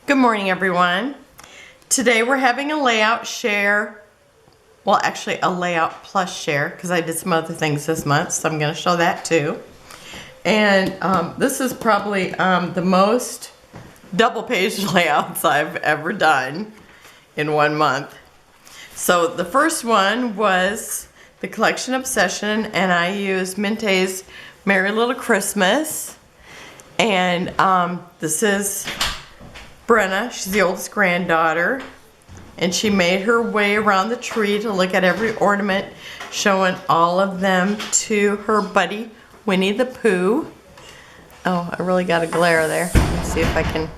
Good morning, everyone. Today we're having a layout share. Well, actually a layout plus share because I did some other things this month, so I'm going to show that too. And this is probably the most double page layouts I've ever done in 1 month. So the first one was the Collection Obsession, and I used Minte's Merry Little Christmas. And this is Brenna. She's the oldest granddaughter, and she made her way around the tree to look at every ornament, showing all of them to her buddy Winnie the Pooh. Oh, I really got a glare there. Let's see if I can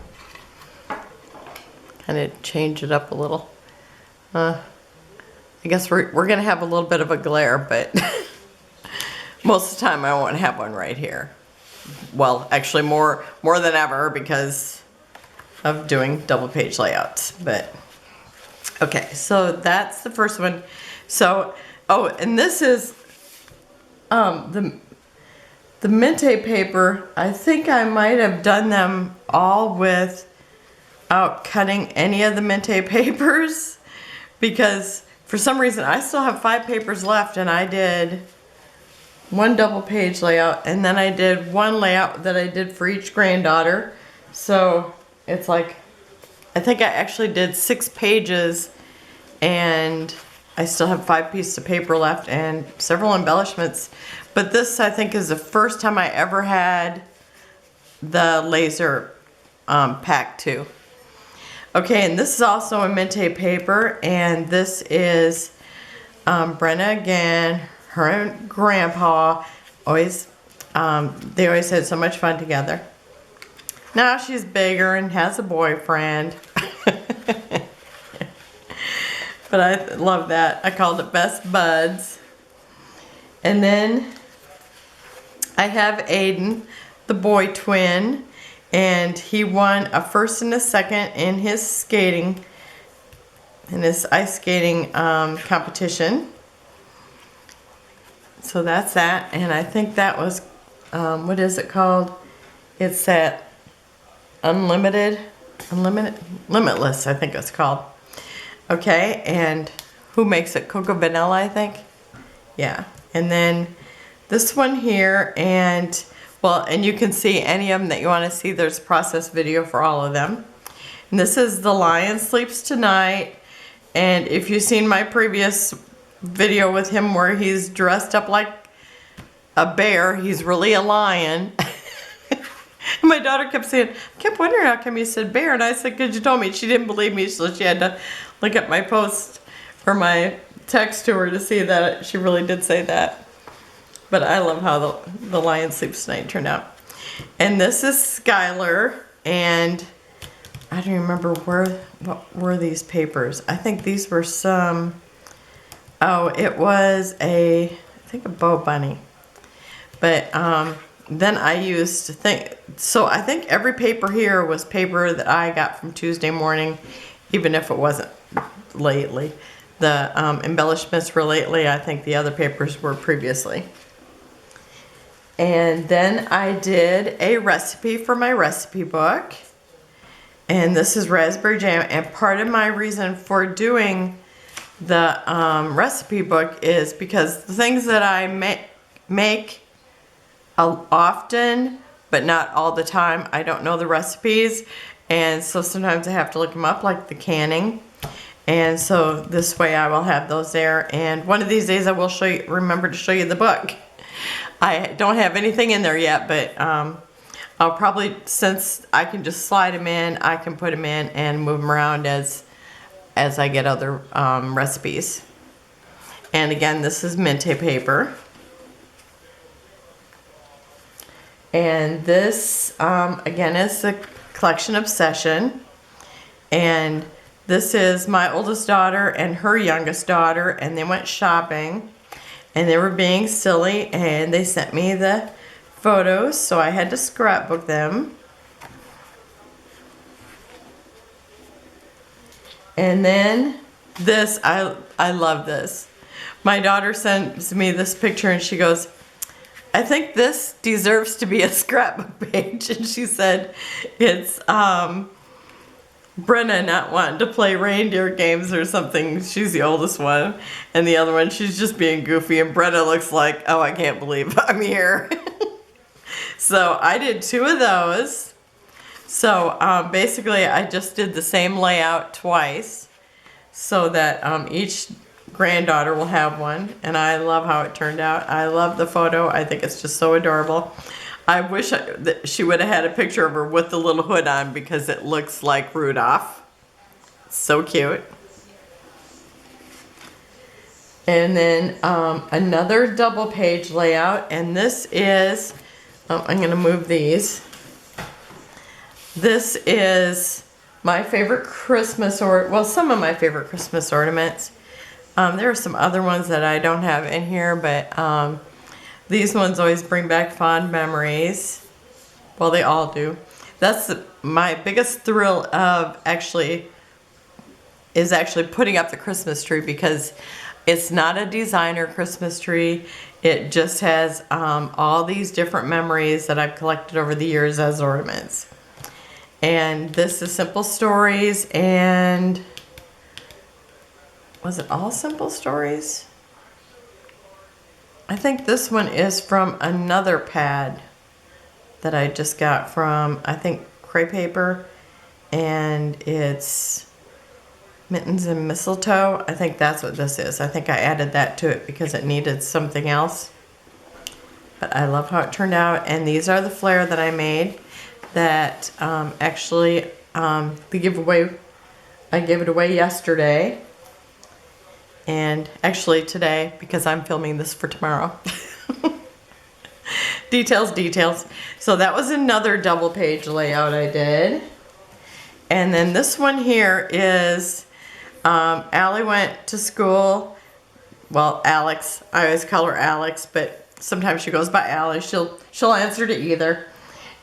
kind of change it up a little. I guess we're gonna have a little bit of a glare, but most of the time I won't have one right here. Well, actually more than ever because of doing double page layouts. But okay, so that's the first one. So, oh, and this is the Minte paper. I think I might have done them all without cutting any of the Minte papers, because for some reason I still have 5 papers left, and I did 1 double page layout, and then I did 1 layout that I did for each granddaughter. So it's like, I think I actually did 6 pages, and I still have 5 pieces of paper left and several embellishments. But this, I think, is the first time I ever had the laser pack too. Okay, and this is also a Minte paper, and this is Brenna again. Her and Grandpa always, they always had so much fun together. Now she's bigger and has a boyfriend. But I love that. I called it Best Buds. And then I have Aiden, the boy twin, and he won a first and a second in his skating, in his ice skating competition. So that's that, and I think that was, what is it called? It's that Limitless, I think it's called. Okay, and who makes it? Cocoa Vanilla, I think? Yeah, and then this one here, and, well, and you can see any of them that you want to see. There's a process video for all of them. And this is The Lion Sleeps Tonight, and if you've seen my previous video with him where he's dressed up like a bear, he's really a lion. My daughter kept saying, I kept wondering how come you said bear, and I said, because you told me. She didn't believe me, so she had to look at my post or my text to her to see that she really did say that. But I love how the Lion Sleeps Tonight turned out. And this is Skylar, and I don't remember what were these papers. I think these were some, oh, it was I think a Bow Bunny. But then I used to think, so I think every paper here was paper that I got from Tuesday morning, even if it wasn't lately. The embellishments were lately. I think the other papers were previously. And then I did a recipe for my recipe book. And this is raspberry jam. And part of my reason for doing the recipe book is because the things that I make often, but not all the time, I don't know the recipes, and so sometimes I have to look them up, like the canning. And so this way I will have those there, and one of these days I will remember to show you the book. I don't have anything in there yet, but I'll probably, since I can just slide them in, I can put them in and move them around as I get other recipes. And again, this is Minte paper. And this, again, is the Collection Obsession. And this is my oldest daughter and her youngest daughter, and they went shopping. And they were being silly, and they sent me the photos, so I had to scrapbook them. And then this, I love this. My daughter sends me this picture, and she goes, I think this deserves to be a scrapbook page. And she said it's Brenna not wanting to play reindeer games or something. She's the oldest one. And the other one, she's just being goofy. And Brenna looks like, oh, I can't believe I'm here. So I did 2 of those. So basically, I just did the same layout twice so that each granddaughter will have one. And I love how it turned out. I love the photo. I think it's just so adorable. I wish that she would have had a picture of her with the little hood on because it looks like Rudolph. So cute. And then another double page layout, and this is, I'm going to move these. This is my favorite Christmas, well, some of my favorite Christmas ornaments. There are some other ones that I don't have in here, but these ones always bring back fond memories. Well, they all do. That's my biggest thrill of actually putting up the Christmas tree, because it's not a designer Christmas tree. It just has all these different memories that I've collected over the years as ornaments. And this is Simple Stories, and was it all Simple Stories? I think this one is from another pad that I just got from, I think, Crepe Paper, and it's Mittens and Mistletoe. I think that's what this is. I think I added that to it because it needed something else. But I love how it turned out, and these are the flare that I made that actually the giveaway, I gave it away yesterday. And actually today, because I'm filming this for tomorrow. Details. So that was another double page layout I did. And then this one here is, Allie went to school. Well, Alex. I always call her Alex, but sometimes she goes by Allie. She'll answer to either.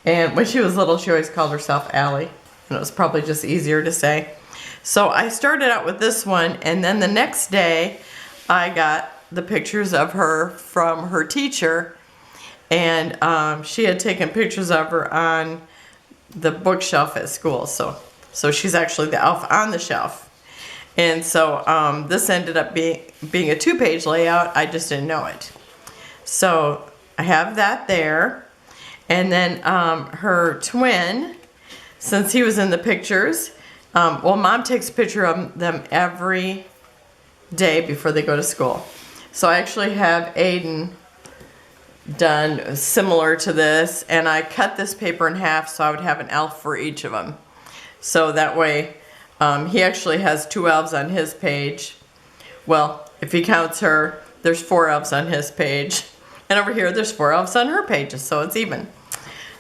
And when she was little, she always called herself Allie. And it was probably just easier to say. So I started out with this one, and then the next day I got the pictures of her from her teacher, and she had taken pictures of her on the bookshelf at school. So she's actually the elf on the shelf. And so this ended up being a 2-page layout. I just didn't know it. So I have that there. And then her twin, since he was in the pictures, well, Mom takes a picture of them every day before they go to school. So I actually have Aiden done similar to this, and I cut this paper in half so I would have an elf for each of them. So that way, he actually has 2 elves on his page. Well, if he counts her, there's 4 elves on his page. And over here, there's 4 elves on her pages, so it's even.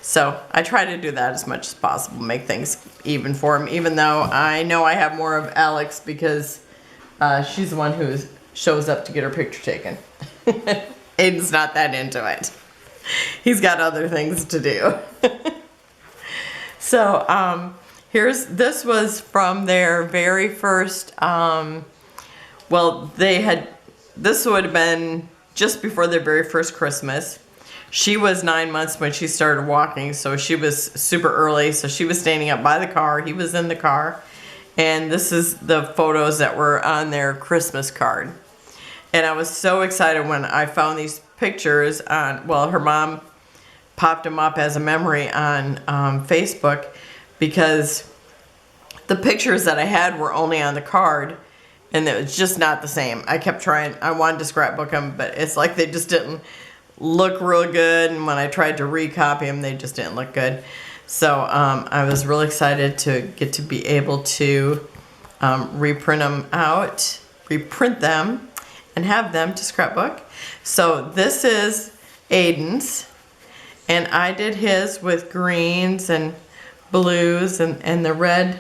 So I try to do that as much as possible, make things even for him, even though I know I have more of Alex because she's the one who shows up to get her picture taken. Aiden's not that into it. He's got other things to do. So this was from their very first, well, this would have been just before their very first Christmas. She was 9 months when she started walking, so she was super early. So she was standing up by the car. He was in the car. And this is the photos that were on their Christmas card. And I was so excited when I found these pictures on, well, her mom popped them up as a memory on Facebook, because the pictures that I had were only on the card, and it was just not the same. I kept trying, I wanted to scrapbook them, but it's like they just didn't look real good, and when I tried to recopy them, they just didn't look good. So I was really excited to get to be able to reprint them, and have them to scrapbook. So this is Aiden's, and I did his with greens and blues and the red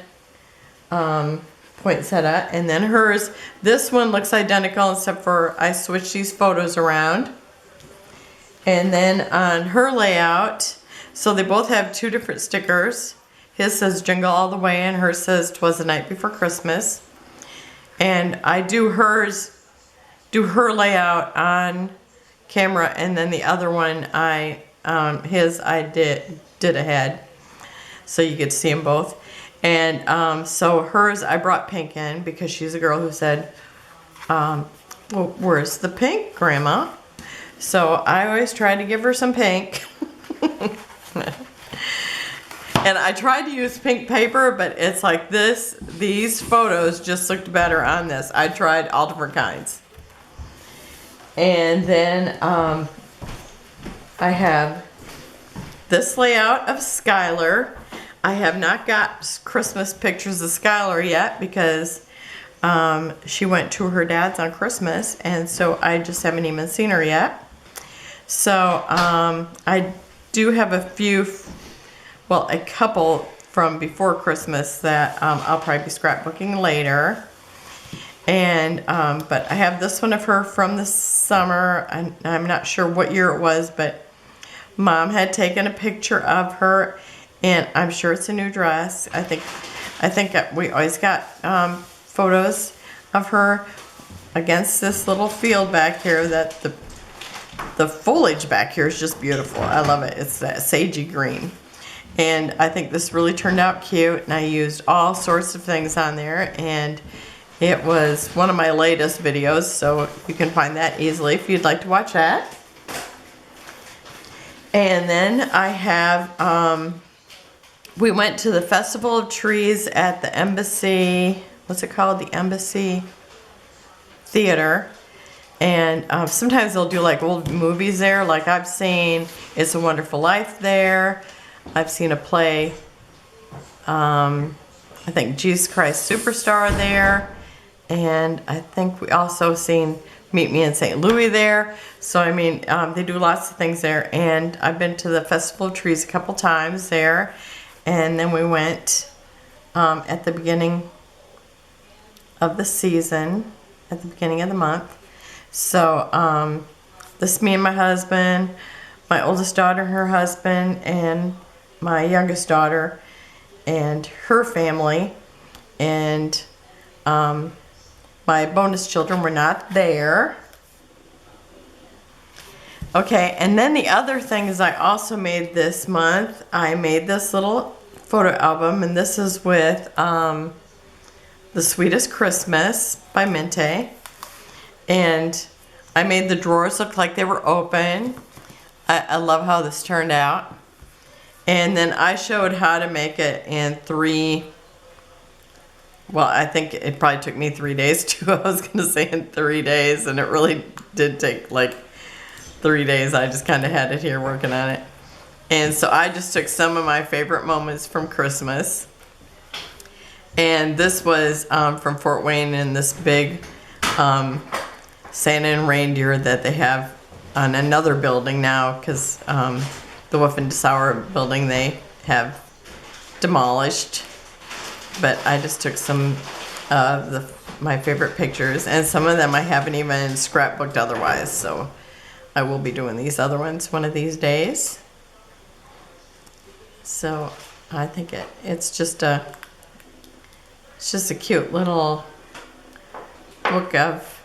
poinsettia, and then hers. This one looks identical except for I switched these photos around. And then on her layout, so they both have 2 different stickers. His says Jingle All the Way, and hers says 'Twas the Night Before Christmas. And I do her layout on camera, and then the other one I did ahead, so you could see them both. And so hers, I brought pink in because she's a girl who said, well, where's the pink, Grandma? So I always try to give her some pink. And I tried to use pink paper, but it's like these photos just looked better on this. I tried all different kinds. And then I have this layout of Skylar. I have not got Christmas pictures of Skylar yet because she went to her dad's on Christmas, and so I just haven't even seen her yet. So I do have a few, well, a couple from before Christmas that I'll probably be scrapbooking later. And but I have this one of her from the summer. I'm not sure what year it was, but Mom had taken a picture of her, and I'm sure it's a new dress. I think we always got photos of her against this little field back here. That the foliage back here is just beautiful. I love it. It's that sagey green. And I think this really turned out cute, and I used all sorts of things on there, and it was one of my latest videos, so you can find that easily if you'd like to watch that. And then I have, we went to the Festival of Trees at the Embassy, what's it called? The Embassy Theater. And sometimes they'll do like old movies there. Like I've seen It's a Wonderful Life there. I've seen a play, I think Jesus Christ Superstar there. And I think we also seen Meet Me in St. Louis there. So I mean, they do lots of things there. And I've been to the Festival of Trees a couple times there. And then we went at the beginning of the season, at the beginning of the month. So this is me and my husband, my oldest daughter, her husband, and my youngest daughter and her family. And my bonus children were not there. Okay, and then the other thing is I also made this month, I made this little photo album, and this is with The Sweetest Christmas by Mente. And I made the drawers look like they were open. I love how this turned out. And then I showed how to make it in 3, well, I think it probably took me 3 days too. I was going to say in 3 days, and it really did take like 3 days. I just kind of had it here working on it. And so I just took some of my favorite moments from Christmas. And this was from Fort Wayne, in this big Santa and reindeer that they have on another building now, because the Wolf and DeSauer building they have demolished. But I just took some of my favorite pictures, and some of them I haven't even scrapbooked otherwise, so I will be doing these other ones one of these days. So I think it's just a cute little book of,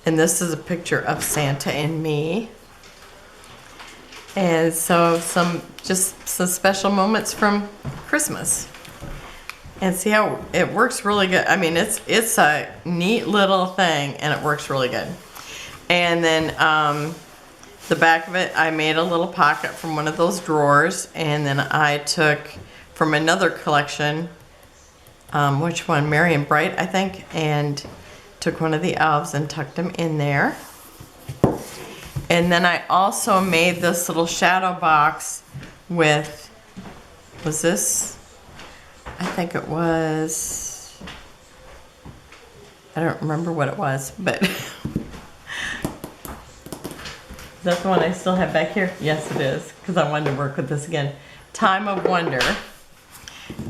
and this is a picture of Santa and me. And so some special moments from Christmas. And see how it works really good. I mean, it's a neat little thing, and it works really good. And then the back of it, I made a little pocket from one of those drawers, and then I took from another collection, which one? Merry and Bright, I think, and took one of the elves and tucked them in there. And then I also made this little shadow box with, was this? I think it was, I don't remember what it was, but is that the one I still have back here? Yes, it is, because I wanted to work with this again. Time of Wonder.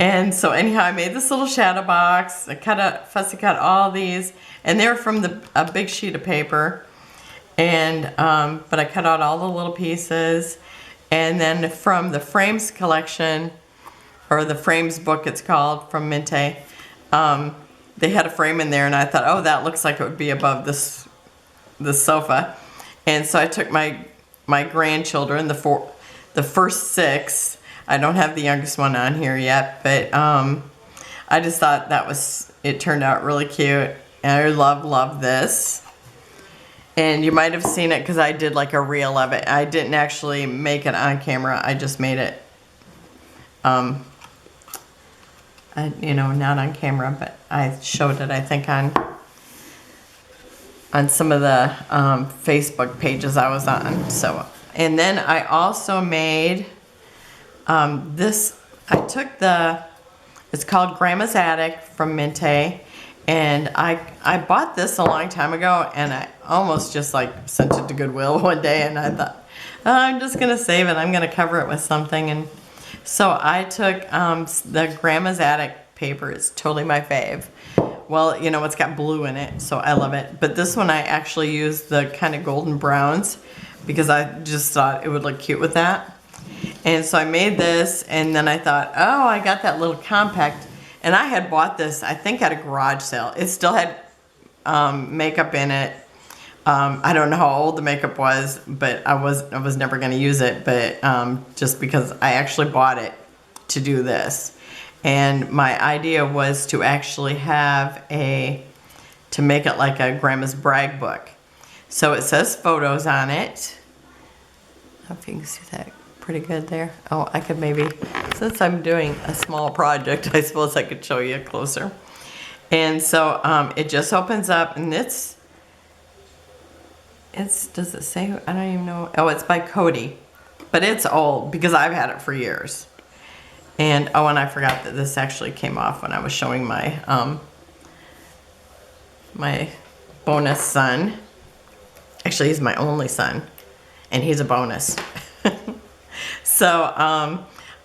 And so anyhow, I made this little shadow box. I fussy cut all these, and they're from a big sheet of paper. And but I cut out all the little pieces. And then from the Frames collection, or the Frames book it's called, from Mente, they had a frame in there, and I thought, oh, that looks like it would be above this sofa. And so I took my grandchildren, the first 6. I don't have the youngest one on here yet, but I just thought it turned out really cute. And I love this. And you might have seen it because I did like a reel of it. I didn't actually make it on camera. I just made it, not on camera, but I showed it, I think, on some of the Facebook pages I was on. So, and then I also made this. I took it's called Grandma's Attic from Minte. And I bought this a long time ago, and I almost just like sent it to Goodwill one day, and I thought, oh, I'm just going to save it. I'm going to cover it with something. And so I took the Grandma's Attic paper. It's totally my fave. Well, it's got blue in it, so I love it. But this one I actually used the kind of golden browns because I just thought it would look cute with that. And so I made this, and then I thought, oh, I got that little compact. And I had bought this, I think, at a garage sale. It still had makeup in it. I don't know how old the makeup was, but I was never going to use it. But just because I actually bought it to do this, and my idea was to actually to make it like a Grandma's brag book. So it says photos on it. I don't know if you can see that pretty good there. Oh, I could maybe, since I'm doing a small project, I suppose I could show you closer. And so it just opens up, and does it say? I don't even know. Oh, it's by Cody, but it's old because I've had it for years. And and I forgot that this actually came off when I was showing my my bonus son. Actually, he's my only son, and he's a bonus. So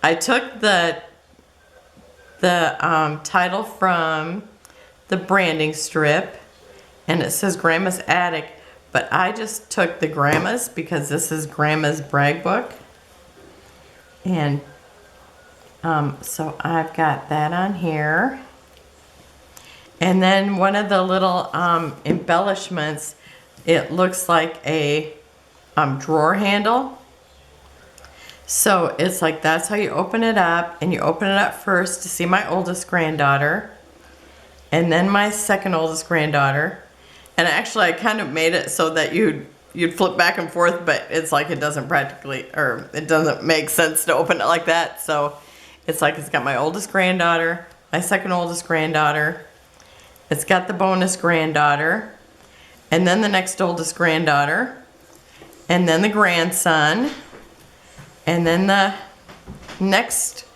I took the title from the branding strip, and it says Grandma's Attic, but I just took the Grandma's because this is Grandma's brag book. And so I've got that on here. And then one of the little embellishments, it looks like a drawer handle. So it's like, that's how you open it up, and you open it up first to see my oldest granddaughter, and then my second oldest granddaughter. And actually I kind of made it so that you'd flip back and forth, but it's like it doesn't make sense to open it like that. So it's like it's got my oldest granddaughter, my second oldest granddaughter, it's got the bonus granddaughter, and then the next oldest granddaughter, and then the grandson, and then the next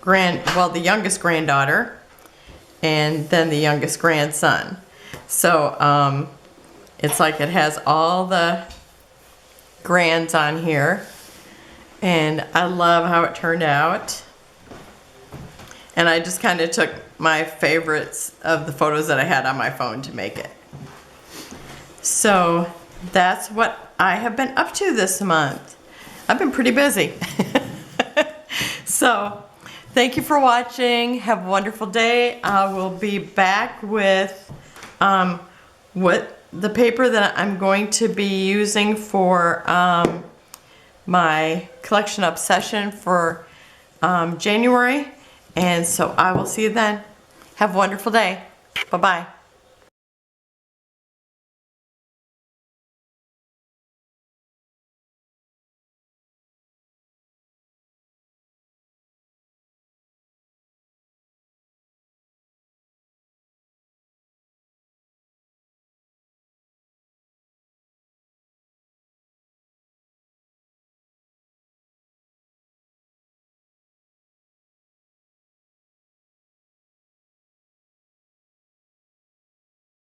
the youngest granddaughter, and then the youngest grandson. So it's like it has all the grands on here, and I love how it turned out. And I just kind of took my favorites of the photos that I had on my phone to make it. So that's what I have been up to this month. I've been pretty busy. So thank you for watching. Have a wonderful day. I will be back with what the paper that I'm going to be using for my collection obsession for January. And so I will see you then. Have a wonderful day. Bye-bye.